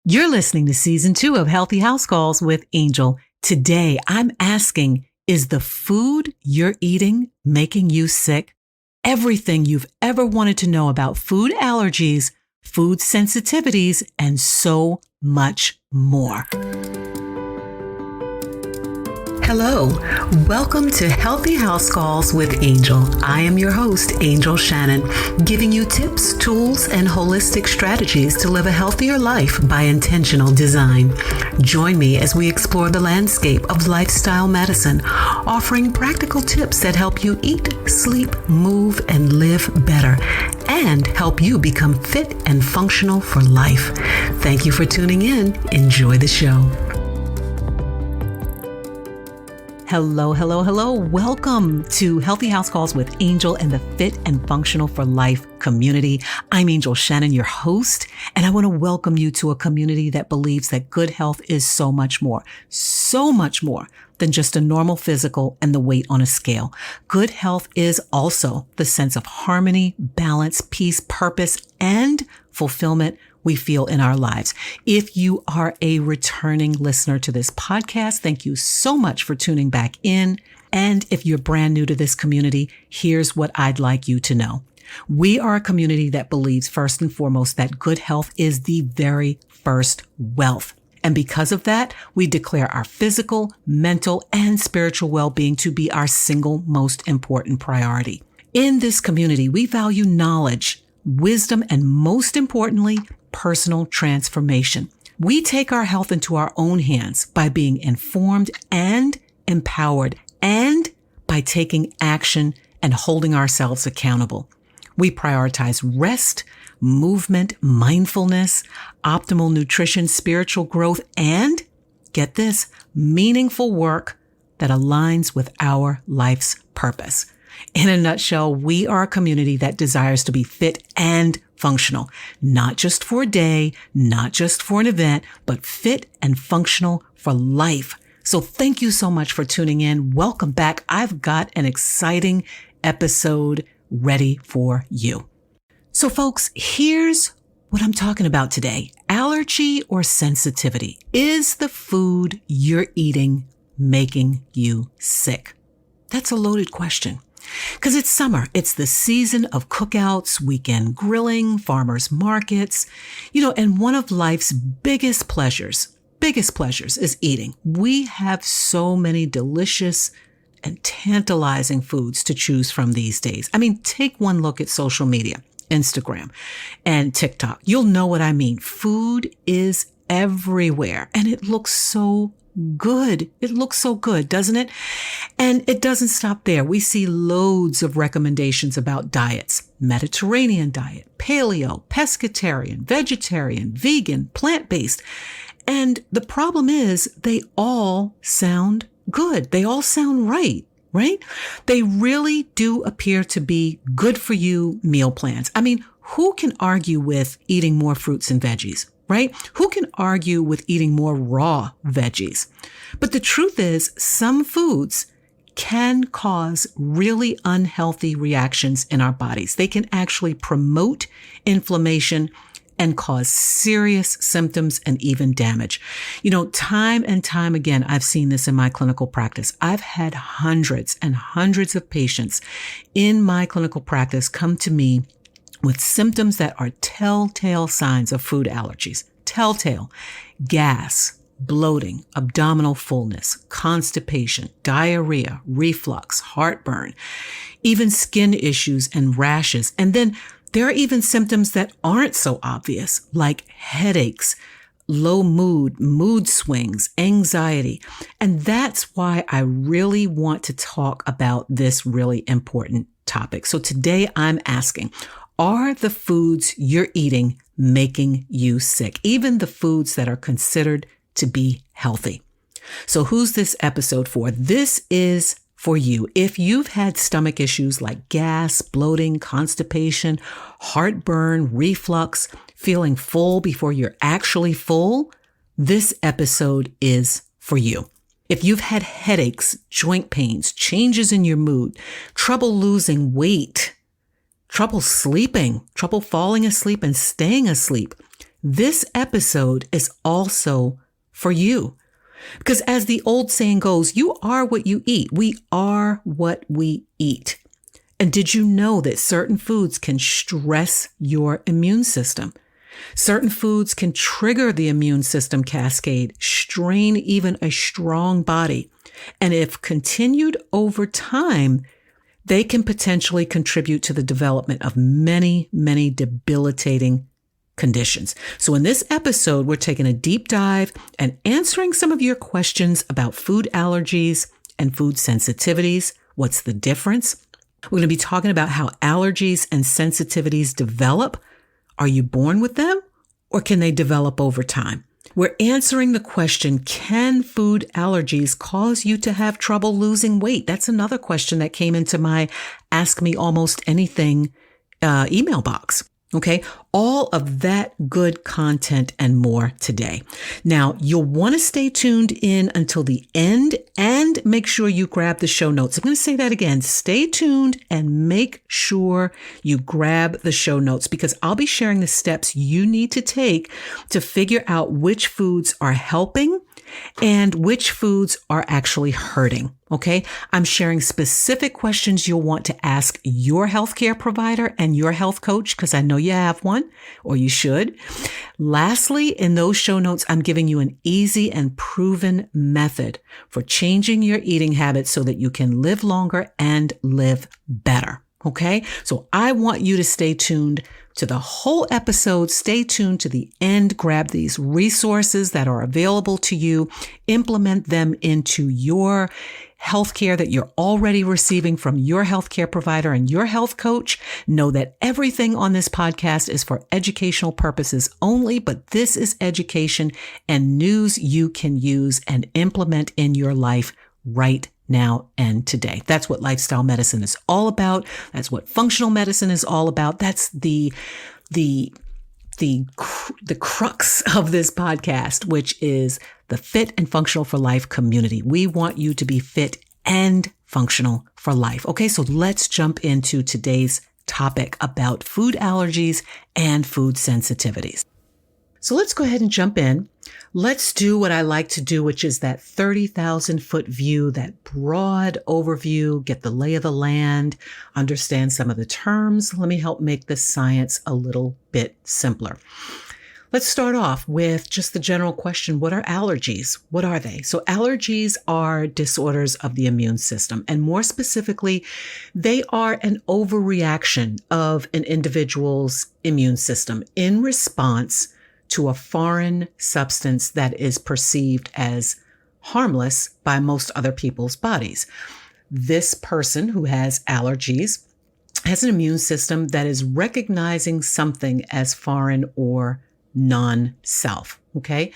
You're listening to Season 2 of Healthy House Calls with Angel. Today, I'm asking, is the food you're eating making you sick? Everything you've ever wanted to know about food allergies, food sensitivities, and so much more. Hello, welcome to Healthy House Calls with Angel. I am your host, Angel Shannon, giving you tips, tools, and holistic strategies to live a healthier life by intentional design. Join me as we explore the landscape of lifestyle medicine, offering practical tips that help you eat, sleep, move, and live better, and help you become fit and functional for life. Thank you for tuning in. Enjoy the show. Hello. Welcome to Healthy House Calls with Angel and the Fit and Functional for Life community. I'm Angel Shannon, your host, and I want to welcome you to a community that believes that good health is so much more than just a normal physical and the weight on a scale. Good health is also the sense of harmony, balance, peace, purpose, and fulfillment we feel in our lives. If you are a returning listener to this podcast, thank you so much for tuning back in. And if you're brand new to this community, here's what I'd like you to know. We are a community that believes first and foremost that good health is the very first wealth. And because of that, we declare our physical, mental, and spiritual well-being to be our single most important priority. In this community, we value knowledge, wisdom, and most importantly, personal transformation. We take our health into our own hands by being informed and empowered, and by taking action and holding ourselves accountable. We prioritize rest, movement, mindfulness, optimal nutrition, spiritual growth, and, get this, meaningful work that aligns with our life's purpose. In a nutshell, we are a community that desires to be fit and functional, not just for a day, not just for an event, but fit and functional for life. So thank you so much for tuning in. Welcome back. I've got an exciting episode ready for you. So folks, here's what I'm talking about today. Allergy or sensitivity. Is the food you're eating making you sick? That's a loaded question. Because it's summer. It's the season of cookouts, weekend grilling, farmers markets, and one of life's biggest pleasures is eating. We have so many delicious and tantalizing foods to choose from these days. I mean, take one look at social media, Instagram and TikTok. You'll know what I mean. Food is everywhere and it looks so good. It looks so good, doesn't it? And it doesn't stop there. We see loads of recommendations about diets: Mediterranean diet, paleo, pescatarian, vegetarian, vegan, plant-based. And the problem is they all sound good. They all sound right? They really do appear to be good for you meal plans. I mean, who can argue with eating more fruits and veggies? Right? Who can argue with eating more raw veggies? But the truth is, some foods can cause really unhealthy reactions in our bodies. They can actually promote inflammation and cause serious symptoms and even damage. Time and time again, I've seen this in my clinical practice. I've had hundreds and hundreds of patients in my clinical practice come to me with symptoms that are telltale signs of food allergies. Telltale: gas, bloating, abdominal fullness, constipation, diarrhea, reflux, heartburn, even skin issues and rashes. And then there are even symptoms that aren't so obvious, like headaches, low mood swings, anxiety. And that's why I really want to talk about this really important topic. So today I'm asking, are the foods you're eating making you sick? Even the foods that are considered to be healthy. So who's this episode for? This is for you. If you've had stomach issues like gas, bloating, constipation, heartburn, reflux, feeling full before you're actually full, this episode is for you. If you've had headaches, joint pains, changes in your mood, trouble losing weight, trouble sleeping, trouble falling asleep and staying asleep, this episode is also for you. Because as the old saying goes, you are what you eat. We are what we eat. And did you know that certain foods can stress your immune system? Certain foods can trigger the immune system cascade, strain even a strong body. And if continued over time, they can potentially contribute to the development of many, many debilitating conditions. So in this episode, we're taking a deep dive and answering some of your questions about food allergies and food sensitivities. What's the difference? We're going to be talking about how allergies and sensitivities develop. Are you born with them, or can they develop over time? We're answering the question, can food allergies cause you to have trouble losing weight? That's another question that came into my Ask Me Almost Anything email box. Okay, all of that good content and more today. Now, you'll want to stay tuned in until the end and make sure you grab the show notes. I'm going to say that again. Stay tuned and make sure you grab the show notes, because I'll be sharing the steps you need to take to figure out which foods are helping and which foods are actually hurting. Okay. I'm sharing specific questions you'll want to ask your healthcare provider and your health coach, because I know you have one, or you should. Lastly, in those show notes, I'm giving you an easy and proven method for changing your eating habits so that you can live longer and live better. Okay. So I want you to stay tuned to the whole episode. Stay tuned to the end. Grab these resources that are available to you. Implement them into your healthcare that you're already receiving from your healthcare provider and your health coach. Know that everything on this podcast is for educational purposes only, but this is education and news you can use and implement in your life right now and today. That's what lifestyle medicine is all about. That's what functional medicine is all about. That's the crux of this podcast, which is the Fit and Functional for Life community. We want you to be fit and functional for life. Okay, so let's jump into today's topic about food allergies and food sensitivities. So let's go ahead and jump in. Let's do what I like to do, which is that 30,000 foot view, that broad overview, get the lay of the land, understand some of the terms. Let me help make the science a little bit simpler. Let's start off with just the general question. What are allergies? What are they? So allergies are disorders of the immune system. And more specifically, they are an overreaction of an individual's immune system in response to a foreign substance that is perceived as harmless by most other people's bodies. This person who has allergies has an immune system that is recognizing something as foreign or non-self. Okay.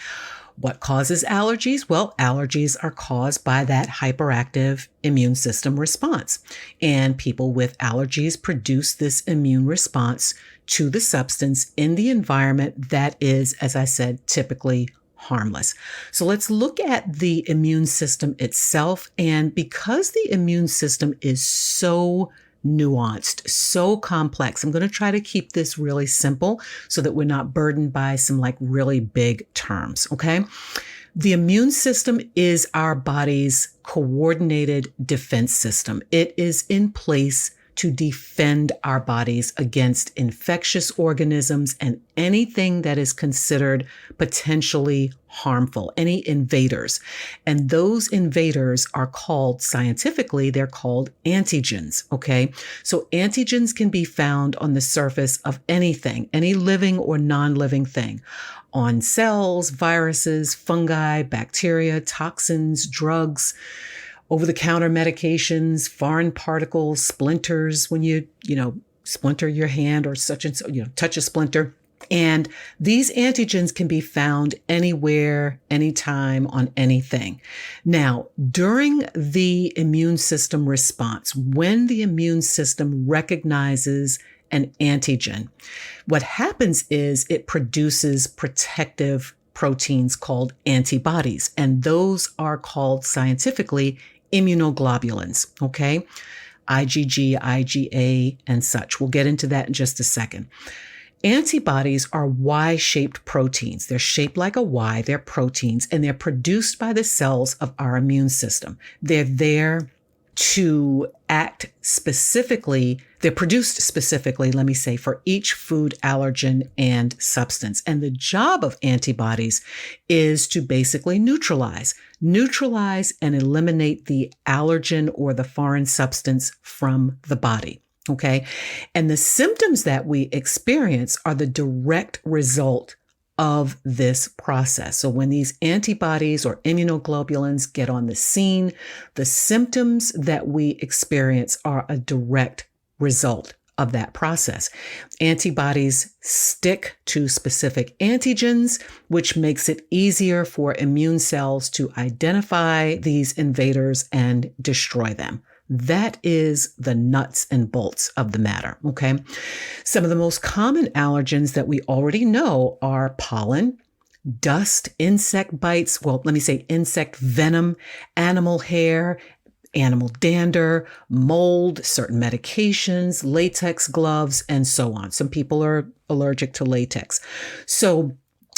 What causes allergies? Well, allergies are caused by that hyperactive immune system response. And people with allergies produce this immune response to the substance in the environment that is, as I said, typically harmless. So let's look at the immune system itself. And because the immune system is so nuanced, so complex, I'm going to try to keep this really simple so that we're not burdened by some really big terms. Okay. The immune system is our body's coordinated defense system. It is in place to defend our bodies against infectious organisms and anything that is considered potentially harmful, any invaders. And those invaders are called, scientifically, they're called antigens, okay? So antigens can be found on the surface of anything, any living or non-living thing, on cells, viruses, fungi, bacteria, toxins, drugs, over-the-counter medications, foreign particles, splinters when you splinter your hand or such and so, touch a splinter. And these antigens can be found anywhere, anytime, on anything. Now, during the immune system response, when the immune system recognizes an antigen, what happens is it produces protective proteins called antibodies, and those are called scientifically immunoglobulins, okay? IgG, IgA, and such. We'll get into that in just a second. Antibodies are Y-shaped proteins. They're shaped like a Y. They're proteins, and they're produced by the cells of our immune system. They're there to act specifically. They're produced specifically, let me say, for each food allergen and substance. And the job of antibodies is to basically neutralize and eliminate the allergen or the foreign substance from the body. Okay. And the symptoms that we experience are the direct result of this process. So when these antibodies or immunoglobulins get on the scene, the symptoms that we experience are a direct result of that process. Antibodies stick to specific antigens, which makes it easier for immune cells to identify these invaders and destroy them. That is the nuts and bolts of the matter, okay? Some of the most common allergens that we already know are pollen, dust, insect bites, insect venom, animal hair, animal dander, mold, certain medications, latex gloves, and so on. Some people are allergic to latex. So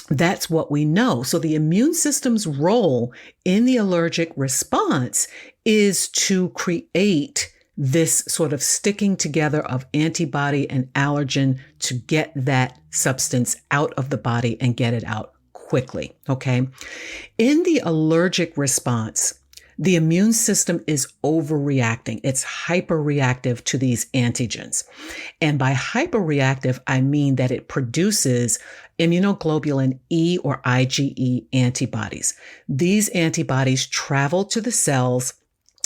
that's what we know. So the immune system's role in the allergic response is to create this sort of sticking together of antibody and allergen to get that substance out of the body and get it out quickly. Okay. In the allergic response, the immune system is overreacting. It's hyperreactive to these antigens. And by hyperreactive, I mean that it produces immunoglobulin E or IgE antibodies. These antibodies travel to the cells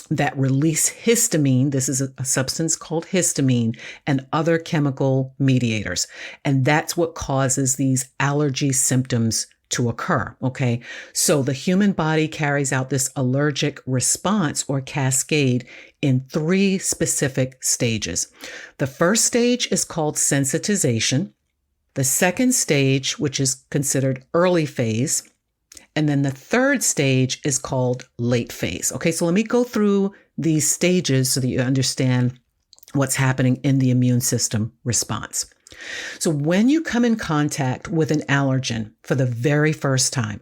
that release histamine. This is a substance called histamine and other chemical mediators. And that's what causes these allergy symptoms to occur. Okay. So the human body carries out this allergic response or cascade in 3 specific stages. The first stage is called sensitization. The second stage, which is considered early phase. And then the third stage is called late phase. Okay. So let me go through these stages so that you understand what's happening in the immune system response. So when you come in contact with an allergen for the very first time,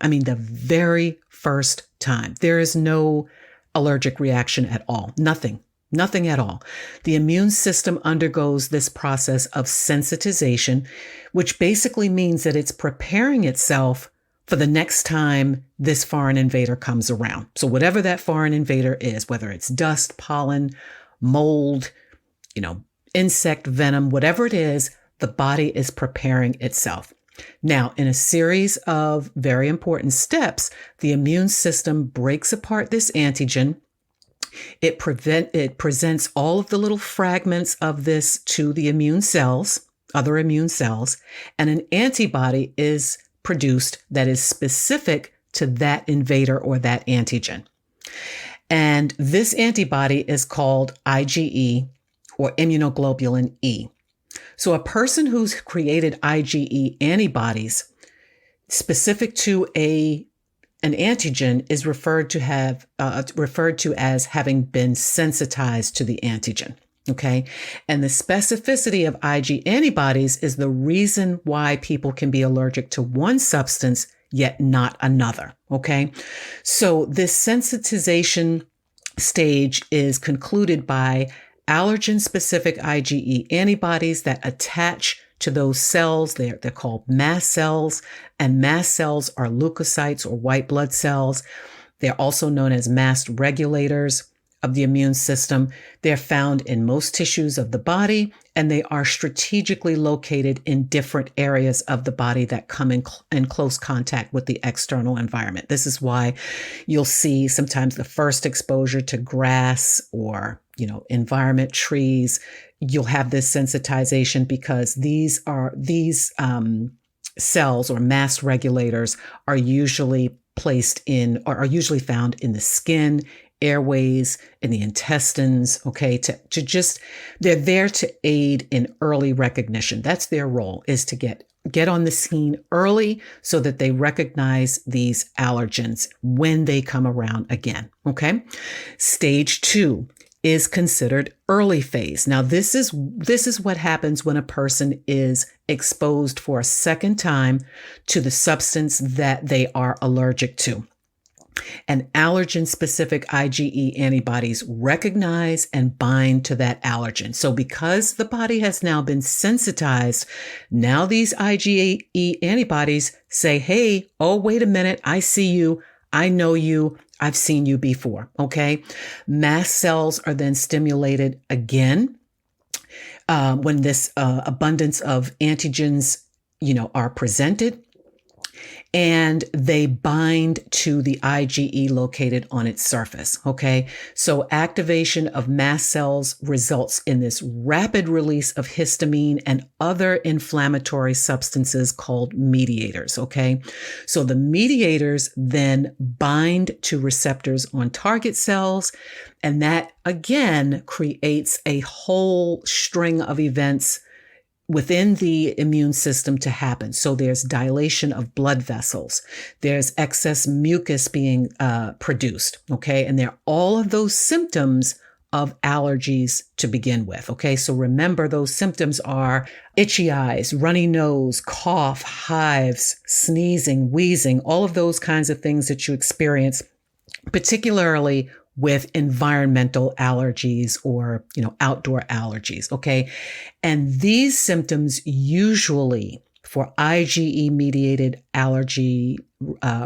there is no allergic reaction at all. Nothing at all. The immune system undergoes this process of sensitization, which basically means that it's preparing itself for the next time this foreign invader comes around. So whatever that foreign invader is, whether it's dust, pollen, mold, insect venom, whatever it is, the body is preparing itself. Now, in a series of very important steps, the immune system breaks apart this antigen. It presents all of the little fragments of this to the immune cells, other immune cells, and an antibody is produced that is specific to that invader or that antigen. And this antibody is called IgE or immunoglobulin E. So a person who's created IgE antibodies specific to an antigen is referred to as having been sensitized to the antigen. Okay. And the specificity of Ig antibodies is the reason why people can be allergic to one substance, yet not another. Okay. So this sensitization stage is concluded by allergen-specific IgE antibodies that attach to those cells. They're called mast cells, and mast cells are leukocytes or white blood cells. They're also known as mast regulators of the immune system. They're found in most tissues of the body, and they are strategically located in different areas of the body that come in close contact with the external environment. This is why you'll see sometimes the first exposure to grass or, environment, trees, you'll have this sensitization because these cells or mast regulators are usually found in the skin, airways, in the intestines, okay, they're there to aid in early recognition. That's their role, is to get on the scene early so that they recognize these allergens when they come around again, okay? Stage 2 is considered early phase. Now, this is what happens when a person is exposed for a second time to the substance that they are allergic to. And allergen-specific IgE antibodies recognize and bind to that allergen. So because the body has now been sensitized, now these IgE antibodies say, hey, oh, wait a minute, I see you, I know you, I've seen you before, okay? Mast cells are then stimulated again when this abundance of antigens, are presented. And they bind to the IgE located on its surface, okay? So activation of mast cells results in this rapid release of histamine and other inflammatory substances called mediators, okay? So the mediators then bind to receptors on target cells, and that again creates a whole string of events within the immune system to happen. So there's dilation of blood vessels. There's excess mucus being produced, okay? And they're all of those symptoms of allergies to begin with, okay? So remember, those symptoms are itchy eyes, runny nose, cough, hives, sneezing, wheezing, all of those kinds of things that you experience, particularly with environmental allergies or, outdoor allergies, okay? And these symptoms usually for IgE-mediated allergy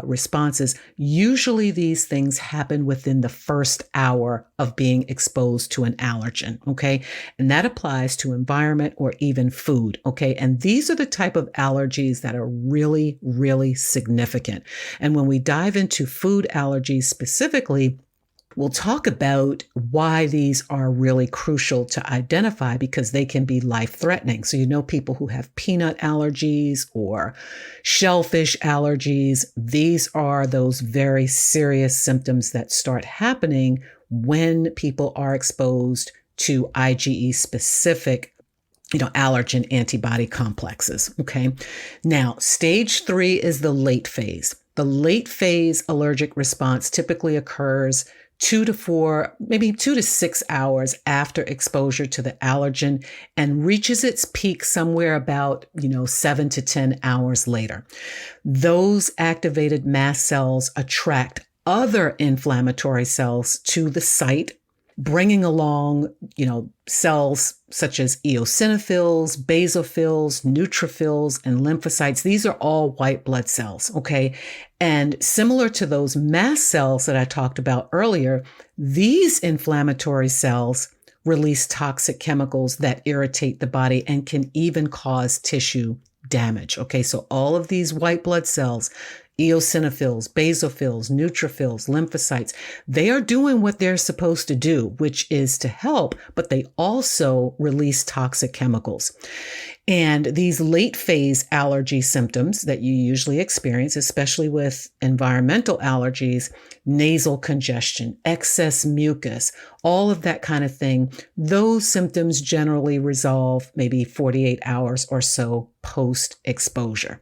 responses, usually these things happen within the first hour of being exposed to an allergen, okay? And that applies to environment or even food, okay? And these are the type of allergies that are really, really significant. And when we dive into food allergies specifically, we'll talk about why these are really crucial to identify because they can be life-threatening. So people who have peanut allergies or shellfish allergies, these are those very serious symptoms that start happening when people are exposed to IgE-specific allergen antibody complexes, okay? Now, stage 3 is the late phase. The late phase allergic response typically occurs 2 to 4, maybe 2 to 6 hours after exposure to the allergen and reaches its peak somewhere about, 7 to 10 hours later. Those activated mast cells attract other inflammatory cells to the site, bringing along, cells such as eosinophils, basophils, neutrophils, and lymphocytes. These are all white blood cells, okay? And similar to those mast cells that I talked about earlier, these inflammatory cells release toxic chemicals that irritate the body and can even cause tissue damage, okay? So all of these white blood cells, eosinophils, basophils, neutrophils, lymphocytes, they are doing what they're supposed to do, which is to help, but they also release toxic chemicals. And these late phase allergy symptoms that you usually experience, especially with environmental allergies, nasal congestion, excess mucus, all of that kind of thing, those symptoms generally resolve maybe 48 hours or so post-exposure.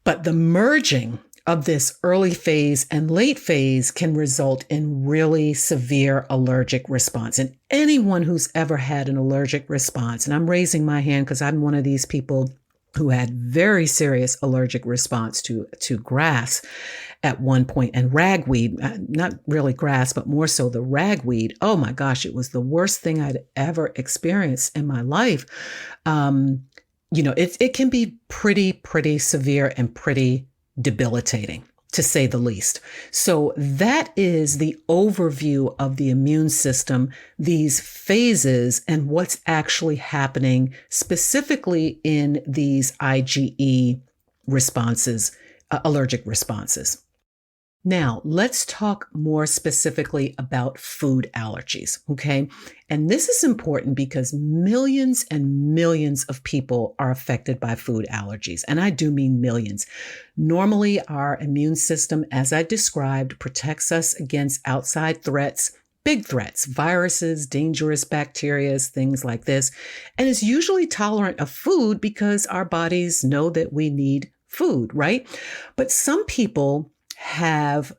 But the merging of this early phase and late phase can result in really severe allergic response. And anyone who's ever had an allergic response, and I'm raising my hand because I'm one of these people who had very serious allergic response to grass at one point, and ragweed, not really grass, but more so the ragweed. Oh my gosh, it was the worst thing I'd ever experienced in my life. It can be pretty severe and pretty debilitating, to say the least. So that is the overview of the immune system, these phases, and what's actually happening specifically in these IgE responses, allergic responses. Now, let's talk more specifically about food allergies, okay? And this is important because millions and millions of people are affected by food allergies, and I do mean millions. Normally, our immune system, as I described, protects us against outside threats, big threats, viruses, dangerous bacteria, things like this, and is usually tolerant of food because our bodies know that we need food, right? But some people have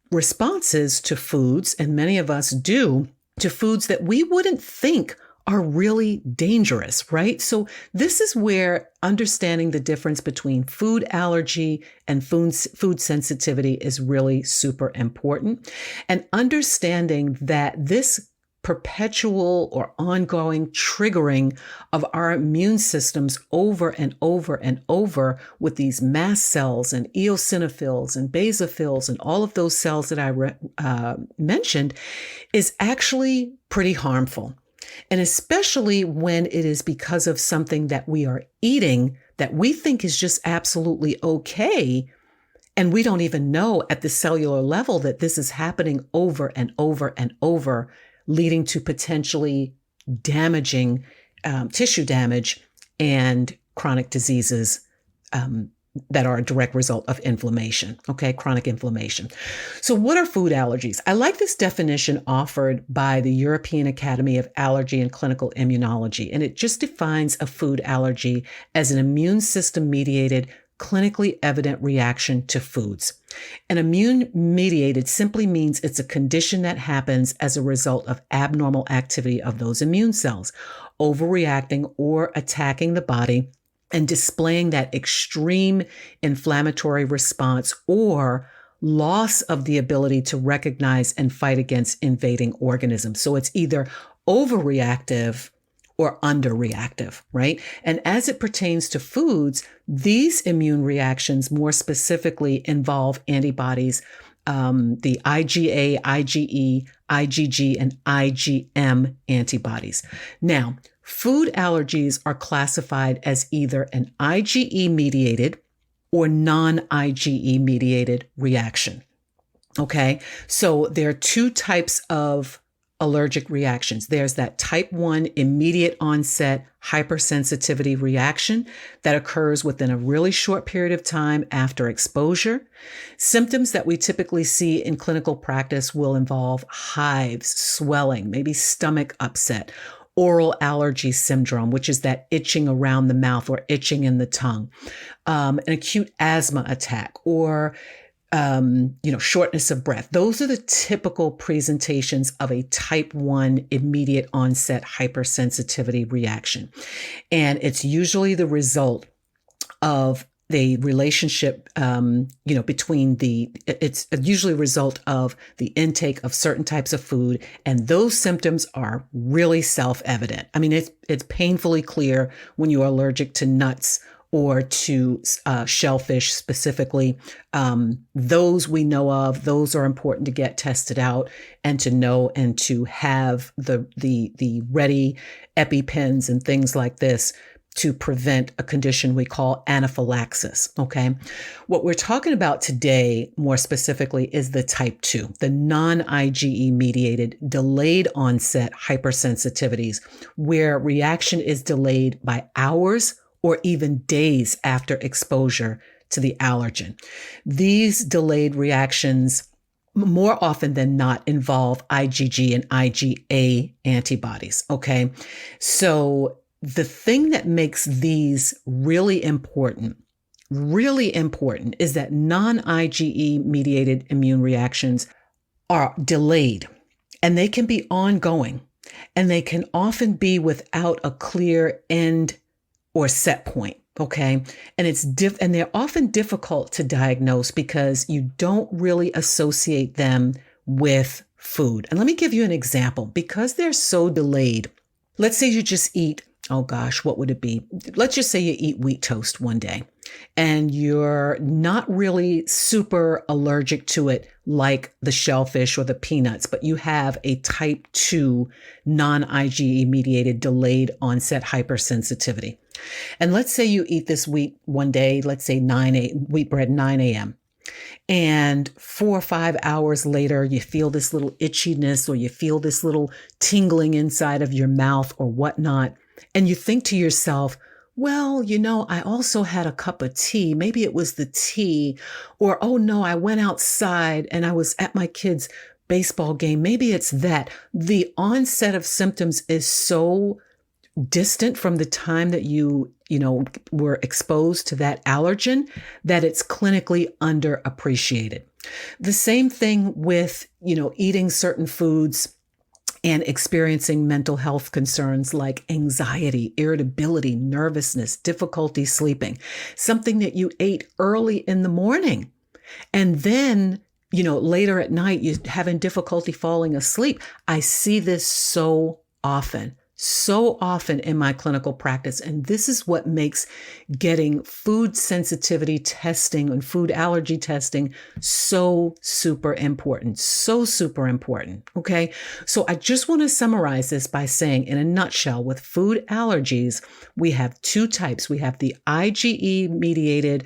responses to foods, and many of us do, to foods that we wouldn't think are really dangerous, right? So this is where understanding the difference between food allergy and food sensitivity is really super important. And understanding that this perpetual or ongoing triggering of our immune systems over and over and over with these mast cells and eosinophils and basophils and all of those cells that I mentioned is actually pretty harmful. And especially when it is because of something that we are eating that we think is just absolutely okay. And we don't even know at the cellular level that this is happening over and over and over, leading to potentially damaging tissue damage and chronic diseases that are a direct result of inflammation, okay, chronic inflammation. So what are food allergies? I like this definition offered by the European Academy of Allergy and Clinical Immunology, and it just defines a food allergy as an immune system mediated, clinically evident reaction to foods. An immune mediated simply means it's a condition that happens as a result of abnormal activity of those immune cells, overreacting or attacking the body and displaying that extreme inflammatory response or loss of the ability to recognize and fight against invading organisms. So it's either overreactive or underreactive, right? And as it pertains to foods, these immune reactions more specifically involve antibodies, the IgA, IgE, IgG, and IgM antibodies. Now, food allergies are classified as either an IgE mediated or non-IgE mediated reaction. Okay, so there are two types of allergic reactions. There's that type 1 immediate onset hypersensitivity reaction that occurs within a really short period of time after exposure. Symptoms that we typically see in clinical practice will involve hives, swelling, maybe stomach upset, oral allergy syndrome, which is that itching around the mouth or itching in the tongue, an acute asthma attack, or shortness of breath. Those are the typical presentations of a type 1 immediate onset hypersensitivity reaction. And it's usually the result of the relationship, it's usually a result of the intake of certain types of food. And those symptoms are really self-evident. I mean, it's painfully clear when you are allergic to nuts or to shellfish specifically. Those we know of, those are important to get tested out and to know and to have the ready EpiPens and things like this to prevent a condition we call anaphylaxis, okay? What we're talking about today, more specifically, is the type 2, the non-IgE mediated delayed onset hypersensitivities, where reaction is delayed by hours or even days after exposure to the allergen. These delayed reactions more often than not involve IgG and IgA antibodies, okay? So the thing that makes these really important is that non-IgE mediated immune reactions are delayed and they can be ongoing and they can often be without a clear end or set point. Okay. And they're often difficult to diagnose because you don't really associate them with food. And let me give you an example. Because they're so delayed, let's say you just eat, oh gosh, what would it be? Let's just say you eat wheat toast one day and you're not really super allergic to it like the shellfish or the peanuts, but you have a type 2 non-IgE mediated delayed onset hypersensitivity. And let's say you eat this wheat one day, let's say wheat bread 9 a.m. And 4 or 5 hours later, you feel this little itchiness or you feel this little tingling inside of your mouth or whatnot. And you think to yourself, well, I also had a cup of tea. Maybe it was the tea. Or, oh no, I went outside and I was at my kid's baseball game. Maybe it's that. The onset of symptoms is so distant from the time that you were exposed to that allergen that it's clinically underappreciated. The same thing with, eating certain foods and experiencing mental health concerns like anxiety, irritability, nervousness, difficulty sleeping, something that you ate early in the morning. And then, later at night, you're having difficulty falling asleep. I see this so often in my clinical practice. And this is what makes getting food sensitivity testing and food allergy testing so super important. So super important. Okay. So I just want to summarize this by saying, in a nutshell, with food allergies, we have two types. We have the IgE mediated,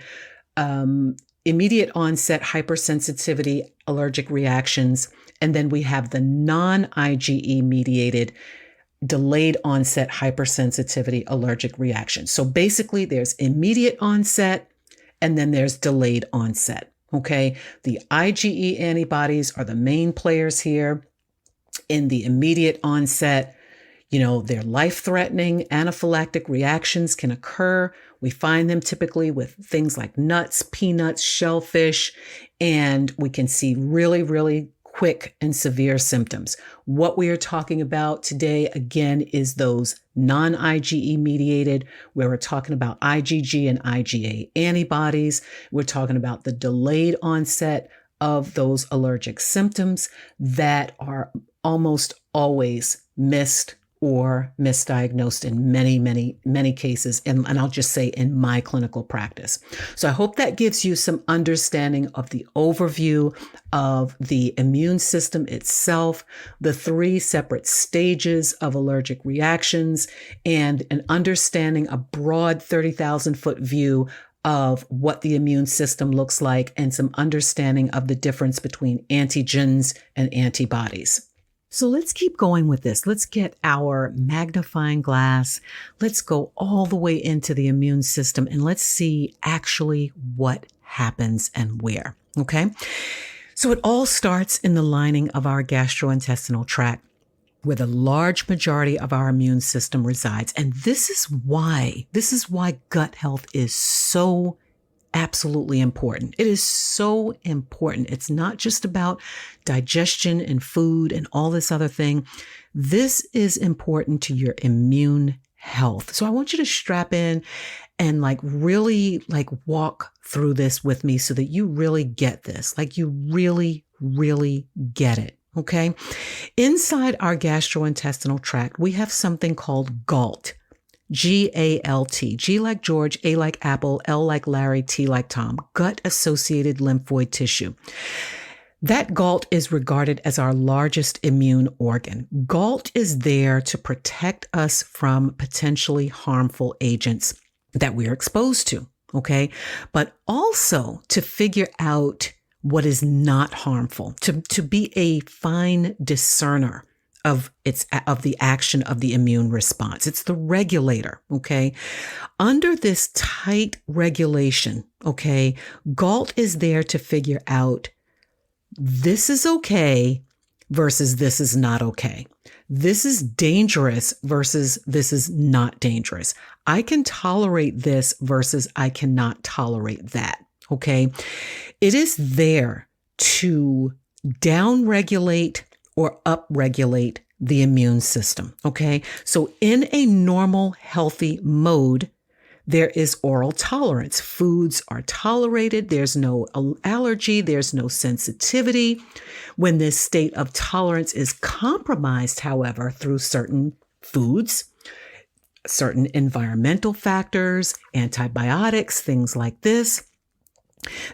immediate onset hypersensitivity allergic reactions. And then we have the non-IgE mediated delayed onset hypersensitivity allergic reaction. So basically there's immediate onset and then there's delayed onset. Okay. The IgE antibodies are the main players here. In the immediate onset, they're life-threatening. Anaphylactic reactions can occur. We find them typically with things like nuts, peanuts, shellfish, and we can see really, really quick and severe symptoms. What we are talking about today, again, is those non-IgE mediated, where we're talking about IgG and IgA antibodies. We're talking about the delayed onset of those allergic symptoms that are almost always missed or misdiagnosed in many, many, many cases. And I'll just say in my clinical practice. So I hope that gives you some understanding of the overview of the immune system itself, the three separate stages of allergic reactions, and an understanding, a broad 30,000-foot view of what the immune system looks like, and some understanding of the difference between antigens and antibodies. So let's keep going with this. Let's get our magnifying glass. Let's go all the way into the immune system and let's see actually what happens and where. Okay. So it all starts in the lining of our gastrointestinal tract, where the large majority of our immune system resides. And this is why gut health is so absolutely important. It is so important. It's not just about digestion and food and all this other thing. This is important to your immune health. So I want you to strap in and really walk through this with me so that you really get this. You really, really get it. Okay. Inside our gastrointestinal tract, we have something called GALT. GALT, G like George, A like Apple, L like Larry, T like Tom, gut-associated lymphoid tissue. That GALT is regarded as our largest immune organ. GALT is there to protect us from potentially harmful agents that we're exposed to, okay? But also to figure out what is not harmful, to be a fine discerner of the action of the immune response. It's the regulator, okay? Under this tight regulation, okay, GALT is there to figure out this is okay versus this is not okay. This is dangerous versus this is not dangerous. I can tolerate this versus I cannot tolerate that, okay? It is there to downregulate or upregulate the immune system, okay? So in a normal, healthy mode, there is oral tolerance. Foods are tolerated. There's no allergy. There's no sensitivity. When this state of tolerance is compromised, however, through certain foods, certain environmental factors, antibiotics, things like this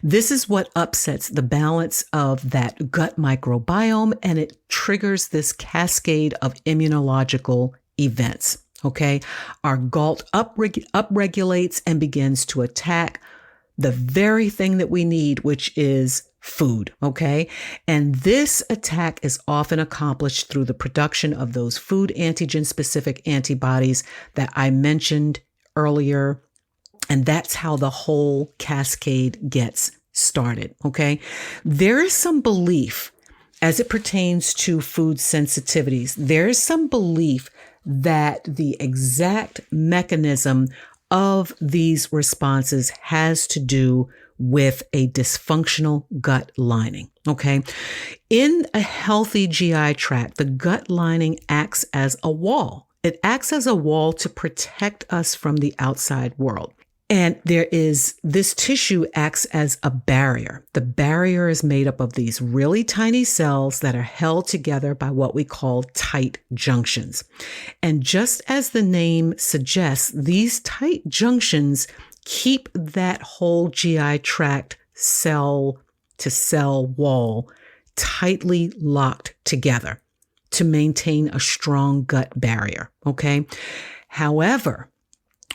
is what upsets the balance of that gut microbiome, and it triggers this cascade of immunological events. Okay, our GALT upregulates and begins to attack the very thing that we need, which is food. Okay, and this attack is often accomplished through the production of those food antigen-specific antibodies that I mentioned earlier. And that's how the whole cascade gets started, okay? There is some belief as it pertains to food sensitivities. There is some belief that the exact mechanism of these responses has to do with a dysfunctional gut lining. Okay. In a healthy GI tract, the gut lining acts as a wall. It acts as a wall to protect us from the outside world. And this tissue acts as a barrier. The barrier is made up of these really tiny cells that are held together by what we call tight junctions. And just as the name suggests, these tight junctions keep that whole GI tract cell to cell wall tightly locked together to maintain a strong gut barrier. Okay. However,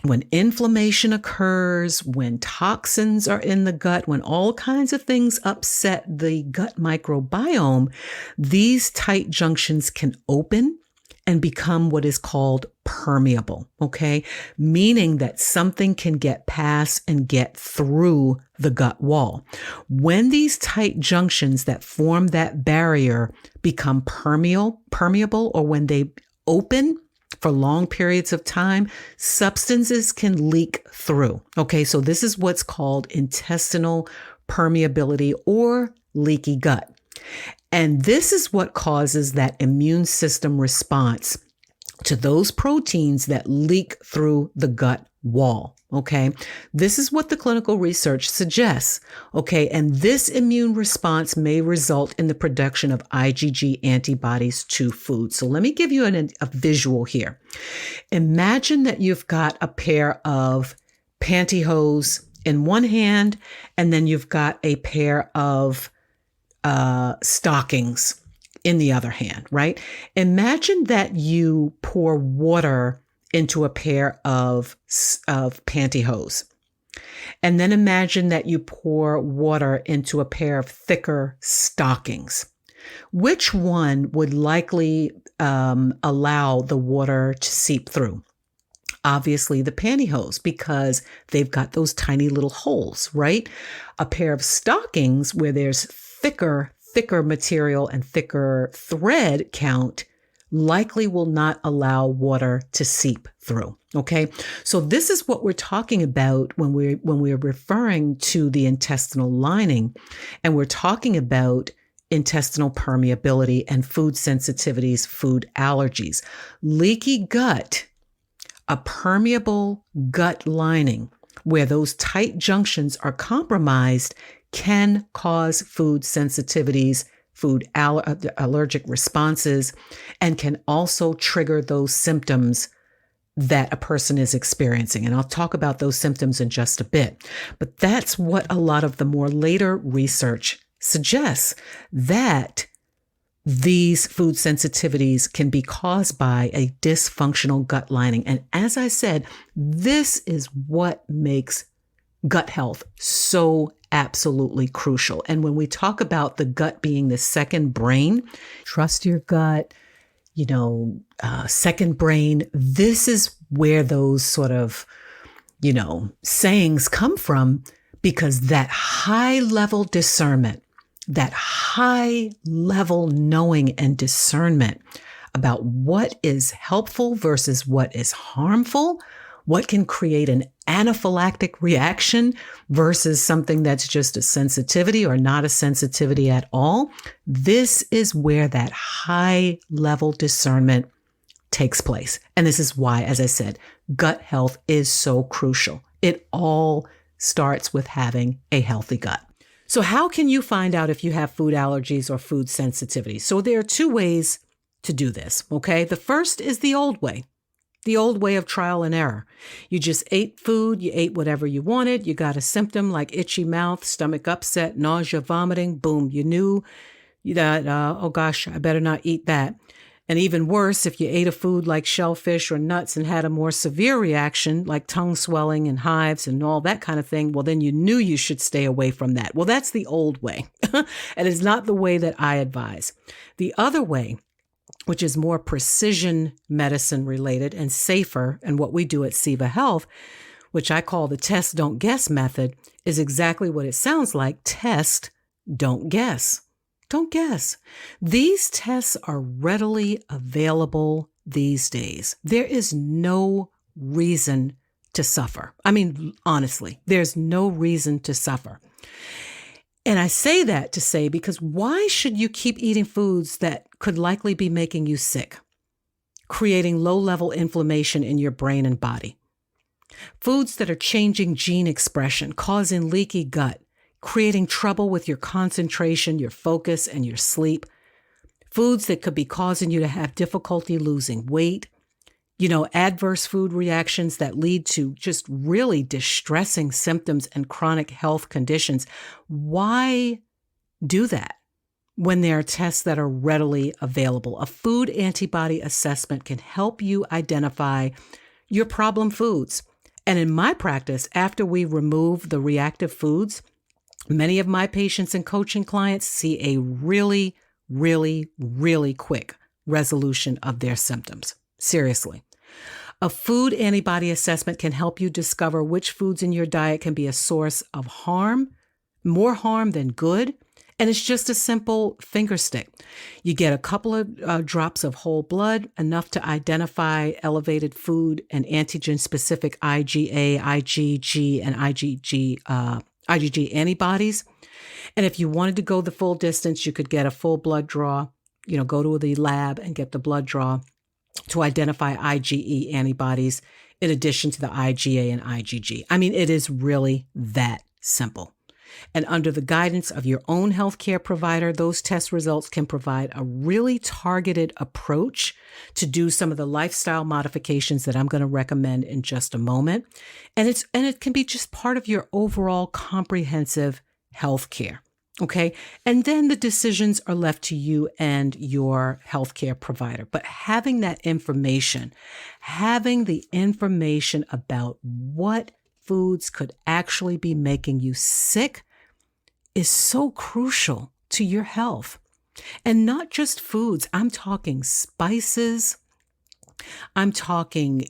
when inflammation occurs, when toxins are in the gut, when all kinds of things upset the gut microbiome, these tight junctions can open and become what is called permeable, okay? Meaning that something can get past and get through the gut wall. When these tight junctions that form that barrier become permeable, or when they open for long periods of time, substances can leak through. Okay, so this is what's called intestinal permeability or leaky gut. And this is what causes that immune system response to those proteins that leak through the gut wall. Okay, this is what the clinical research suggests. Okay, and this immune response may result in the production of IgG antibodies to food. So let me give you a visual here. Imagine that you've got a pair of pantyhose in one hand, and then you've got a pair of stockings in the other hand, right? Imagine that you pour water into a pair of pantyhose. And then imagine that you pour water into a pair of thicker stockings. Which one would likely allow the water to seep through? Obviously the pantyhose, because they've got those tiny little holes, right? A pair of stockings where there's thicker material and thicker thread count likely will not allow water to seep through. Okay. So this is what we're talking about when we're referring to the intestinal lining, and we're talking about intestinal permeability and food sensitivities, food allergies. Leaky gut, a permeable gut lining where those tight junctions are compromised, can cause food sensitivities, food allergic responses, and can also trigger those symptoms that a person is experiencing. And I'll talk about those symptoms in just a bit. But that's what a lot of the more later research suggests, that these food sensitivities can be caused by a dysfunctional gut lining. And as I said, this is what makes gut health so absolutely crucial. And when we talk about the gut being the second brain, trust your gut, second brain, this is where those sort of, sayings come from, because that high level discernment, that high level knowing and discernment about what is helpful versus what is harmful, what can create an anaphylactic reaction versus something that's just a sensitivity or not a sensitivity at all. This is where that high level discernment takes place. And this is why, as I said, gut health is so crucial. It all starts with having a healthy gut. So how can you find out if you have food allergies or food sensitivities? So there are two ways to do this, okay? The first is the old way of trial and error. You just ate food, you ate whatever you wanted, you got a symptom like itchy mouth, stomach upset, nausea, vomiting, boom, you knew that, oh gosh, I better not eat that. And even worse, if you ate a food like shellfish or nuts and had a more severe reaction like tongue swelling and hives and all that kind of thing, well, then you knew you should stay away from that. Well, that's the old way. And it's not the way that I advise. The other way, which is more precision medicine related and safer, and what we do at Siva Health, which I call the test, don't guess method, is exactly what it sounds like. Test, don't guess. Don't guess. These tests are readily available these days. There is no reason to suffer. I mean, honestly, there's no reason to suffer. And I say that to say, because why should you keep eating foods that could likely be making you sick, creating low-level inflammation in your brain and body? Foods that are changing gene expression, causing leaky gut, creating trouble with your concentration, your focus, and your sleep. Foods that could be causing you to have difficulty losing weight. Adverse food reactions that lead to just really distressing symptoms and chronic health conditions. Why do that when there are tests that are readily available? A food antibody assessment can help you identify your problem foods. And in my practice, after we remove the reactive foods, many of my patients and coaching clients see a really, really, really quick resolution of their symptoms. Seriously. A food antibody assessment can help you discover which foods in your diet can be a source of harm, more harm than good. And it's just a simple finger stick. You get a couple of drops of whole blood, enough to identify elevated food and antigen-specific IgA, IgG, and IgG antibodies. And if you wanted to go the full distance, you could get a full blood draw, go to the lab and get the blood draw to identify IgE antibodies in addition to the IgA and IgG. I mean, it is really that simple. And under the guidance of your own healthcare provider, those test results can provide a really targeted approach to do some of the lifestyle modifications that I'm going to recommend in just a moment. And it can be just part of your overall comprehensive healthcare. Okay. And then the decisions are left to you and your healthcare provider. But having that information, having the information about what foods could actually be making you sick is so crucial to your health. And not just foods. I'm talking spices. I'm talking,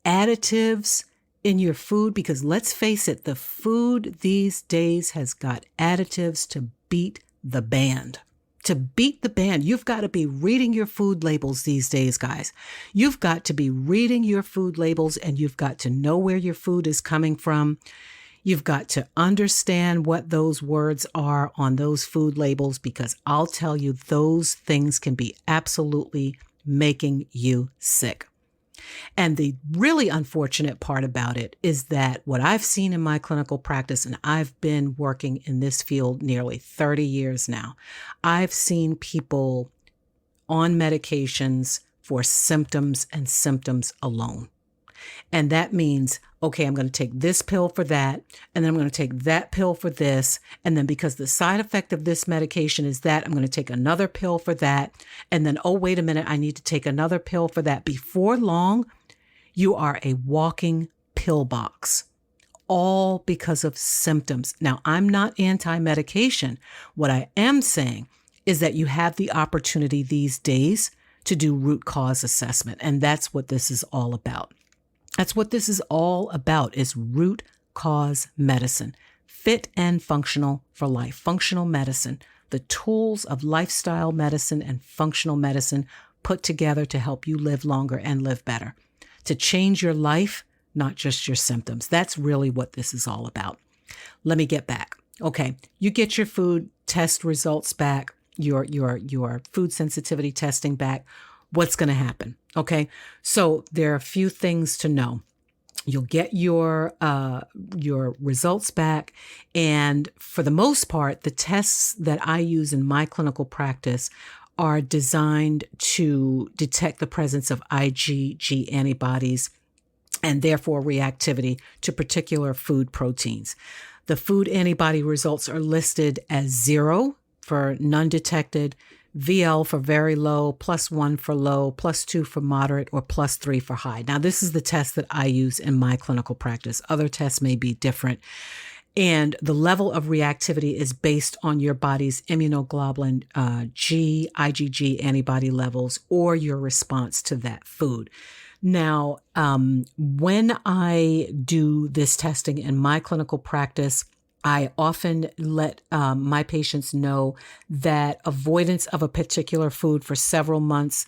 additives in your food, because let's face it, the food these days has got additives to beat the band. To beat the band, you've got to be reading your food labels these days, guys. You've got to be reading your food labels, and you've got to know where your food is coming from. You've got to understand what those words are on those food labels, because I'll tell you, those things can be absolutely making you sick. And the really unfortunate part about it is that what I've seen in my clinical practice, and I've been working in this field nearly 30 years now, I've seen people on medications for symptoms and symptoms alone. And that means, okay, I'm going to take this pill for that, and then I'm going to take that pill for this. And then because the side effect of this medication is that, I'm going to take another pill for that. And then, oh, wait a minute, I need to take another pill for that. Before long, you are a walking pill box, all because of symptoms. Now, I'm not anti-medication. What I am saying is that you have the opportunity these days to do root cause assessment. And that's what this is all about. That's what this is all about, is root cause medicine, fit and functional for life, functional medicine, the tools of lifestyle medicine and functional medicine put together to help you live longer and live better, to change your life, not just your symptoms. That's really what this is all about. Let me get back. Okay, you get your food test results back, your food sensitivity testing back. What's going to happen? Okay, so there are a few things to know. You'll get your results back, and for the most part, the tests that I use in my clinical practice are designed to detect the presence of IgG antibodies and therefore reactivity to particular food proteins. The food antibody results are listed as 0 for none detected, VL for very low, +1 for low, +2 for moderate, or +3 for high. Now, this is the test that I use in my clinical practice. Other tests may be different. And the level of reactivity is based on your body's immunoglobulin G, IgG antibody levels, or your response to that food. Now, when I do this testing in my clinical practice, I often let my patients know that avoidance of a particular food for several months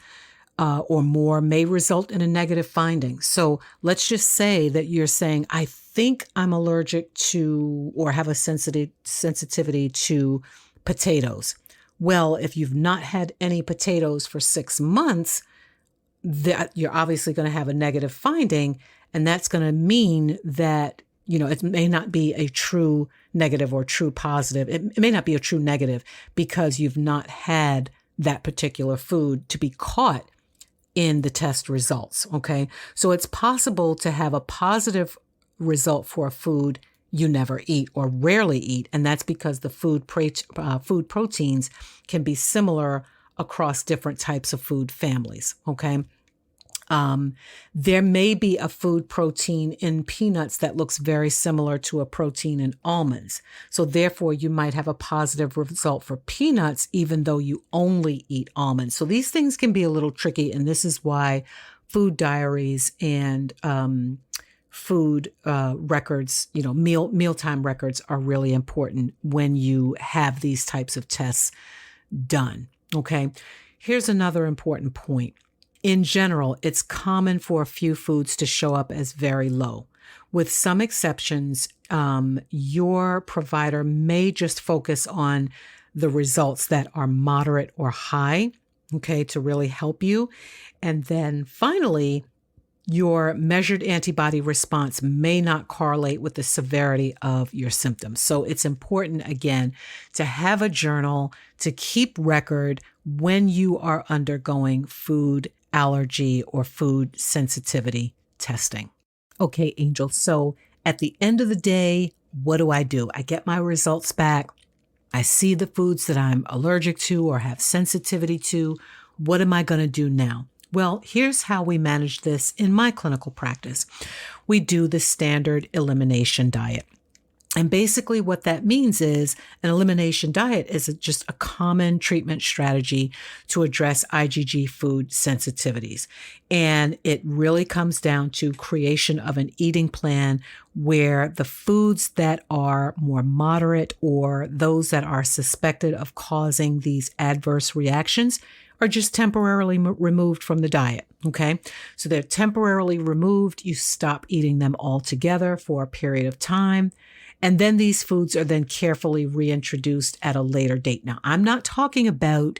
or more may result in a negative finding. So let's just say that you're saying, I think I'm allergic to or have a sensitivity to potatoes. Well, if you've not had any potatoes for 6 months, that you're obviously going to have a negative finding. And that's going to mean that, it may not be a true negative or true positive. It may not be a true negative because you've not had that particular food to be caught in the test results. Okay. So it's possible to have a positive result for a food you never eat or rarely eat. And that's because the food proteins can be similar across different types of food families. Okay. There may be a food protein in peanuts that looks very similar to a protein in almonds. So therefore, you might have a positive result for peanuts, even though you only eat almonds. So these things can be a little tricky. And this is why food diaries and food records, mealtime records are really important when you have these types of tests done. Okay. Here's another important point. In general, it's common for a few foods to show up as very low. With some exceptions, your provider may just focus on the results that are moderate or high, okay, to really help you. And then finally, your measured antibody response may not correlate with the severity of your symptoms. So it's important, again, to have a journal, to keep record when you are undergoing food allergy or food sensitivity testing. Okay, Angel. So at the end of the day, what do? I get my results back. I see the foods that I'm allergic to or have sensitivity to. What am I going to do now? Well, here's how we manage this in my clinical practice. We do the standard elimination diet. And basically what that means is an elimination diet is just a common treatment strategy to address IgG food sensitivities. And it really comes down to creation of an eating plan where the foods that are more moderate or those that are suspected of causing these adverse reactions are just temporarily removed from the diet. Okay. So they're temporarily removed. You stop eating them altogether for a period of time. And then these foods are then carefully reintroduced at a later date. Now, I'm not talking about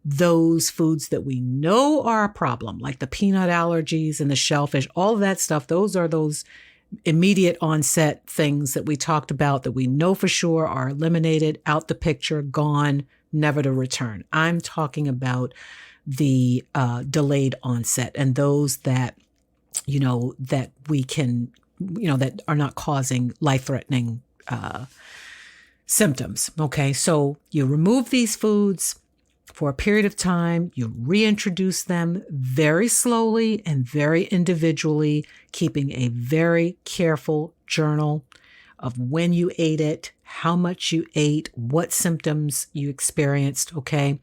those foods that we know are a problem, like the peanut allergies and the shellfish, all of that stuff. Those are those immediate onset things that we talked about that we know for sure are eliminated, out the picture, gone, never to return. I'm talking about the delayed onset and those that, that we can, that are not causing life-threatening symptoms. Okay, so you remove these foods for a period of time, you reintroduce them very slowly and very individually, keeping a very careful journal of when you ate it, how much you ate, what symptoms you experienced, okay?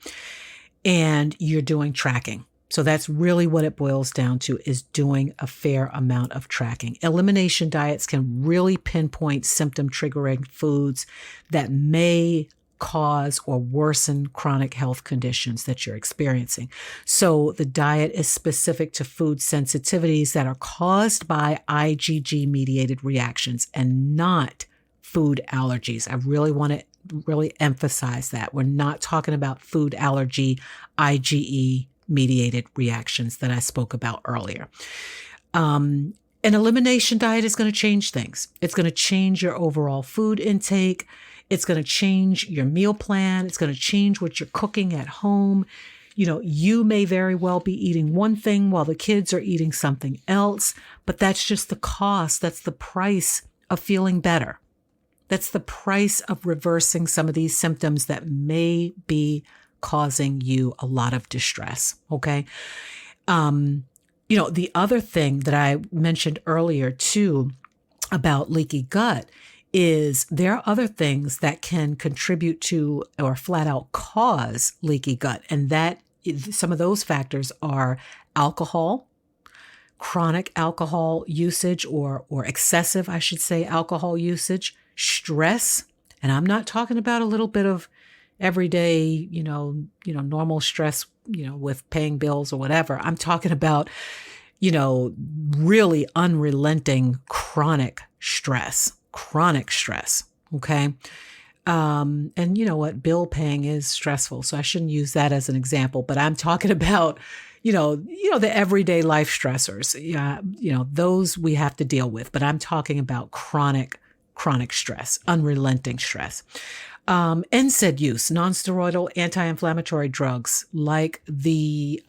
And you're doing tracking. So that's really what it boils down to, is doing a fair amount of tracking. Elimination diets can really pinpoint symptom triggering foods that may cause or worsen chronic health conditions that you're experiencing. So the diet is specific to food sensitivities that are caused by IgG mediated reactions and not food allergies. I really want to emphasize that. We're not talking about food allergy, IgE mediated reactions that I spoke about earlier. An elimination diet is going to change things. It's going to change your overall food intake. It's going to change your meal plan. It's going to change what you're cooking at home. You may very well be eating one thing while the kids are eating something else, but that's just the cost. That's the price of feeling better. That's the price of reversing some of these symptoms that may be causing you a lot of distress. Okay. The other thing that I mentioned earlier too about leaky gut is there are other things that can contribute to or flat out cause leaky gut. And some of those factors are alcohol, chronic alcohol usage or excessive, I should say, alcohol usage, stress. And I'm not talking about a little bit of everyday, normal stress, with paying bills or whatever. I'm talking about, really unrelenting chronic stress. Okay. And you know what? Bill paying is stressful. So I shouldn't use that as an example, but I'm talking about, the everyday life stressors. Yeah. Those we have to deal with, but I'm talking about chronic stress, unrelenting stress. NSAID use, nonsteroidal anti-inflammatory drugs like the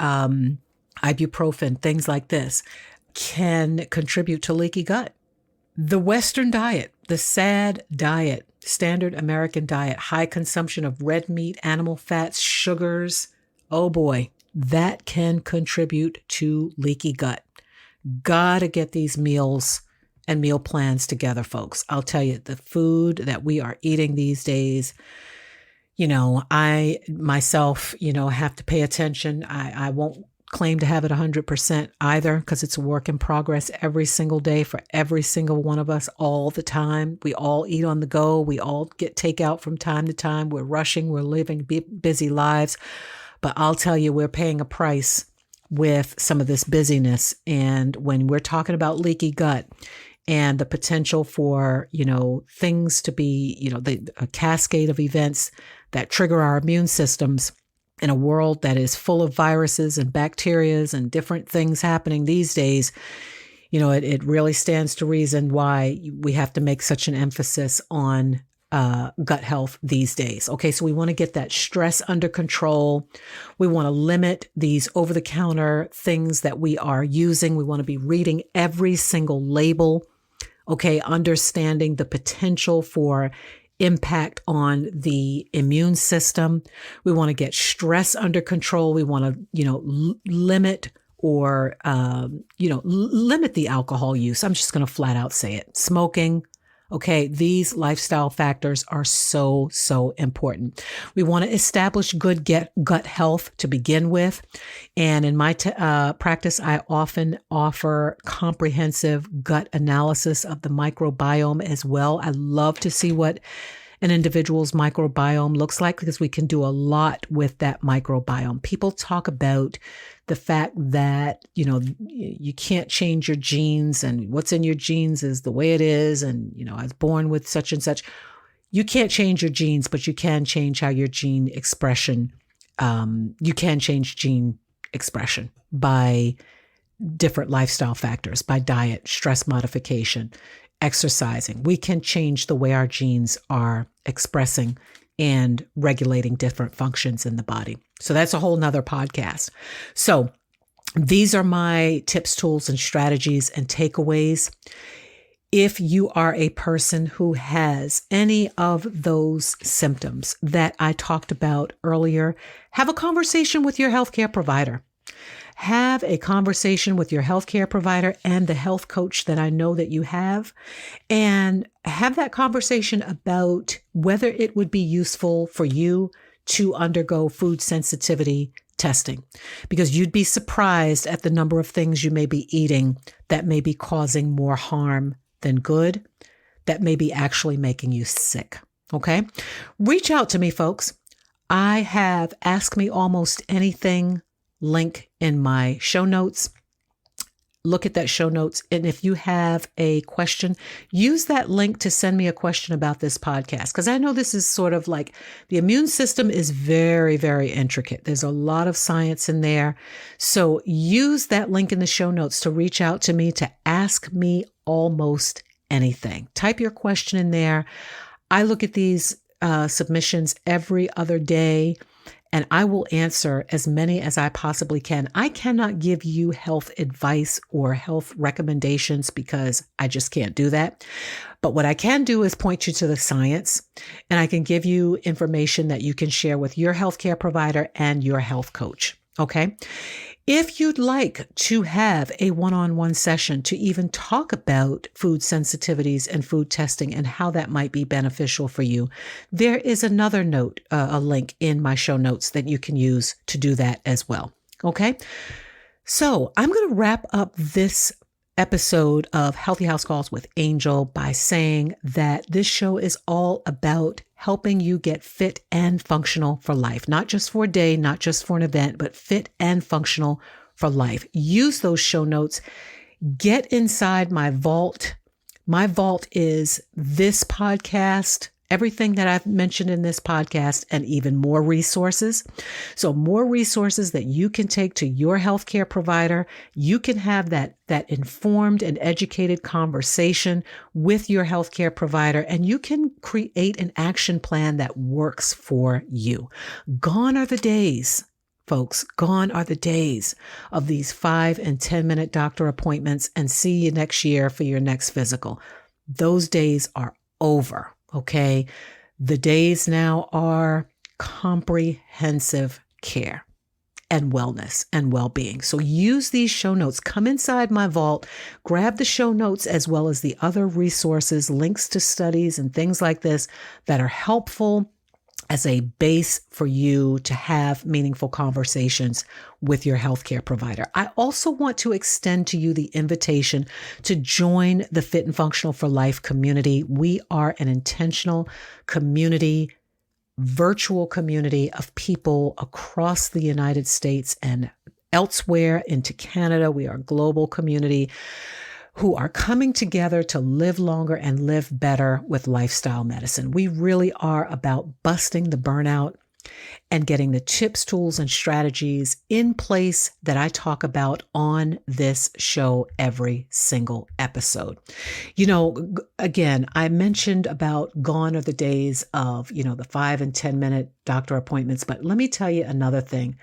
ibuprofen, things like this, can contribute to leaky gut. The Western diet, the SAD diet, standard American diet, high consumption of red meat, animal fats, sugars. Oh boy, that can contribute to leaky gut. Gotta get these meals and meal plans together, folks. I'll tell you, the food that we are eating these days, I myself, have to pay attention. I won't claim to have it 100% either, because it's a work in progress every single day for every single one of us all the time. We all eat on the go. We all get takeout from time to time. We're rushing. We're living busy lives. But I'll tell you, we're paying a price with some of this busyness. And when we're talking about leaky gut and the potential for, things to be, a cascade of events that trigger our immune systems in a world that is full of viruses and bacterias and different things happening these days, it really stands to reason why we have to make such an emphasis on gut health these days. Okay, so we want to get that stress under control. We want to limit these over-the-counter things that we are using. We want to be reading every single label. Okay, understanding the potential for impact on the immune system. We want to get stress under control. We want to, limit or, limit the alcohol use. I'm just going to flat out say it. Smoking. Okay, these lifestyle factors are so, so important. We want to establish good gut health to begin with. And in my practice, I often offer comprehensive gut analysis of the microbiome as well. I love to see what an individual's microbiome looks like, because we can do a lot with that microbiome. People talk about the fact that, you can't change your genes, and what's in your genes is the way it is. And, I was born with such and such. You can't change your genes, but you can change how your gene expression, you can change gene expression by different lifestyle factors, by diet, stress modification, exercising. We can change the way our genes are expressing and regulating different functions in the body. So that's a whole nother podcast. So these are my tips, tools, and strategies and takeaways. If you are a person who has any of those symptoms that I talked about earlier, have a conversation with your healthcare provider. Have a conversation with your healthcare provider and the health coach that I know that you have, and have that conversation about whether it would be useful for you to undergo food sensitivity testing, because you'd be surprised at the number of things you may be eating that may be causing more harm than good, that may be actually making you sick. Okay? Reach out to me, folks. I have Ask Me Almost Anything link in my show notes. Look at that show notes. And if you have a question, use that link to send me a question about this podcast. Because I know this is sort of like, the immune system is very, very intricate. There's a lot of science in there. So use that link in the show notes to reach out to me, to ask me almost anything. Type your question in there. I look at these submissions every other day, and I will answer as many as I possibly can. I cannot give you health advice or health recommendations because I just can't do that. But what I can do is point you to the science, and I can give you information that you can share with your healthcare provider and your health coach. Okay? If you'd like to have a one-on-one session to even talk about food sensitivities and food testing and how that might be beneficial for you, there is another note, a link in my show notes that you can use to do that as well. Okay. So I'm going to wrap up this episode of Healthy House Calls with Angel by saying that this show is all about helping you get fit and functional for life, not just for a day, not just for an event, but fit and functional for life. Use those show notes. Get inside my vault. My vault is this podcast, everything that I've mentioned in this podcast, and even more resources. So more resources that you can take to your healthcare provider. You can have that informed and educated conversation with your healthcare provider, and you can create an action plan that works for you. Gone are the days, folks, gone are the days of these 5 and 10-minute doctor appointments and see you next year for your next physical. Those days are over, okay? The days now are comprehensive care and wellness and well-being. So use these show notes. Come inside my vault, grab the show notes as well as the other resources, links to studies and things like this that are helpful as a base for you to have meaningful conversations with your healthcare provider. I also want to extend to you the invitation to join the Fit and Functional for Life community. We are an intentional community, virtual community of people across the United States and elsewhere into Canada. We are a global community who are coming together to live longer and live better with lifestyle medicine. We really are about busting the burnout and getting the tips, tools, and strategies in place that I talk about on this show every single episode. You know, again, I mentioned about gone are the days of, the 5 and 10-minute doctor appointments, but let me tell you another thing.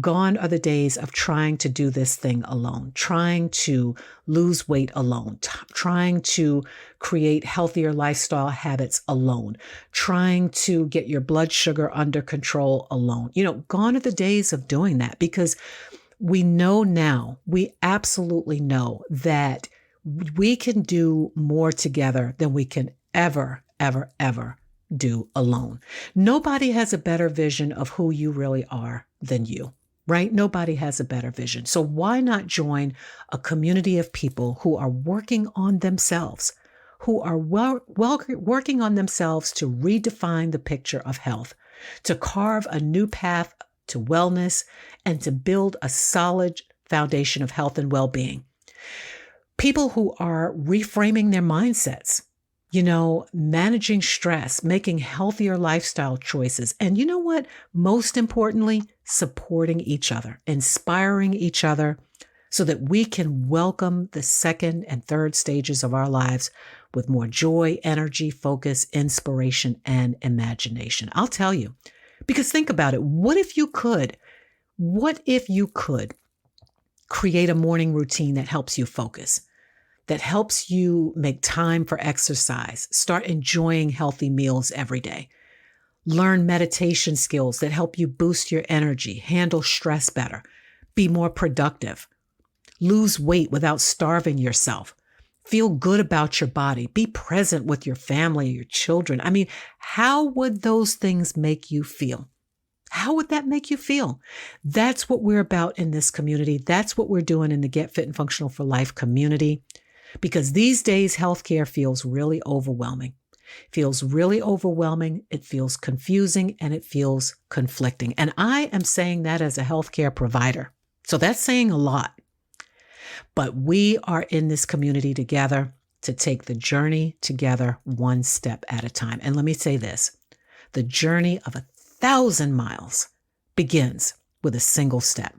Gone are the days of trying to do this thing alone, trying to lose weight alone, trying to create healthier lifestyle habits alone, trying to get your blood sugar under control alone. Gone are the days of doing that, because we know now, we absolutely know that we can do more together than we can ever do alone. Nobody has a better vision of who you really are than you, right? Nobody has a better vision. So why not join a community of people who are working on themselves, who are working on themselves to redefine the picture of health, to carve a new path to wellness, and to build a solid foundation of health and well-being. People who are reframing their mindsets, managing stress, making healthier lifestyle choices. And you know what? Most importantly, supporting each other, inspiring each other so that we can welcome the second and third stages of our lives with more joy, energy, focus, inspiration, and imagination. I'll tell you, because think about it. What if you could create a morning routine that helps you focus, that helps you make time for exercise, start enjoying healthy meals every day, learn meditation skills that help you boost your energy, handle stress better, be more productive, lose weight without starving yourself, feel good about your body, be present with your family, your children. I mean, how would those things make you feel? How would that make you feel? That's what we're about in this community. That's what we're doing in the Get Fit and Functional for Life community. Because these days, healthcare feels really overwhelming. It feels confusing, and it feels conflicting. And I am saying that as a healthcare provider. So that's saying a lot. But we are in this community together to take the journey together one step at a time. And let me say this, the journey of 1,000 miles begins with a single step.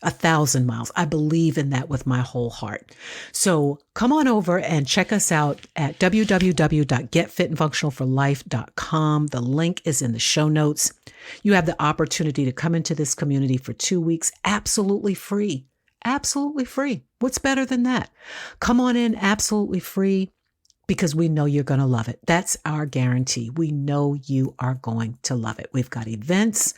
1,000 miles. I believe in that with my whole heart. So come on over and check us out at www.getfitandfunctionalforlife.com. The link is in the show notes. You have the opportunity to come into this community for 2 weeks, absolutely free. Absolutely free. What's better than that? Come on in absolutely free, because we know you're going to love it. That's our guarantee. We know you are going to love it. We've got events,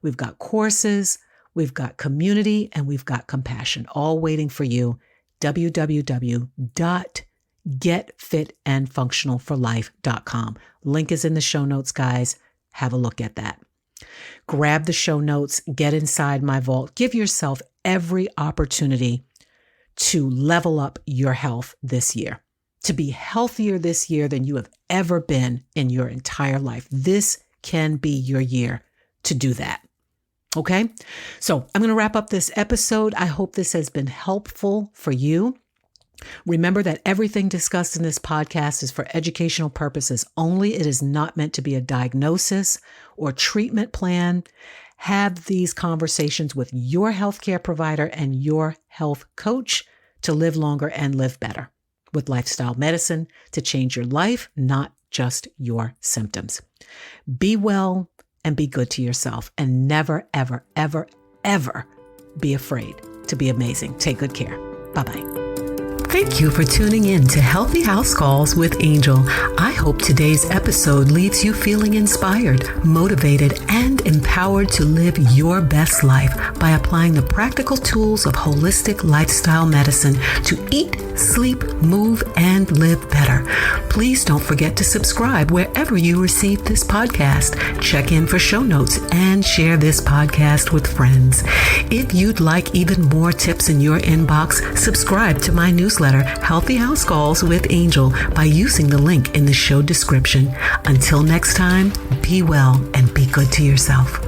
we've got courses, we've got community, and we've got compassion, all waiting for you. www.getfitandfunctionalforlife.com. Link is in the show notes, guys. Have a look at that. Grab the show notes, get inside my vault, give yourself every opportunity to level up your health this year. to be healthier this year than you have ever been in your entire life. This can be your year to do that. Okay? So I'm going to wrap up this episode. I hope this has been helpful for you. Remember that everything discussed in this podcast is for educational purposes only. It is not meant to be a diagnosis or treatment plan. Have these conversations with your healthcare provider and your health coach to live longer and live better with lifestyle medicine to change your life, not just your symptoms. Be well and be good to yourself, and never, ever, ever, ever be afraid to be amazing. Take good care. Bye-bye. Thank you for tuning in to Healthy House Calls with Angel. I hope today's episode leaves you feeling inspired, motivated, and empowered to live your best life by applying the practical tools of holistic lifestyle medicine to eat, sleep, move, and live better. Please don't forget to subscribe wherever you receive this podcast. Check in for show notes and share this podcast with friends. If you'd like even more tips in your inbox, subscribe to my newsletter, Healthy House Calls with Angel, by using the link in the show description. Until next time, be well and be good to yourself.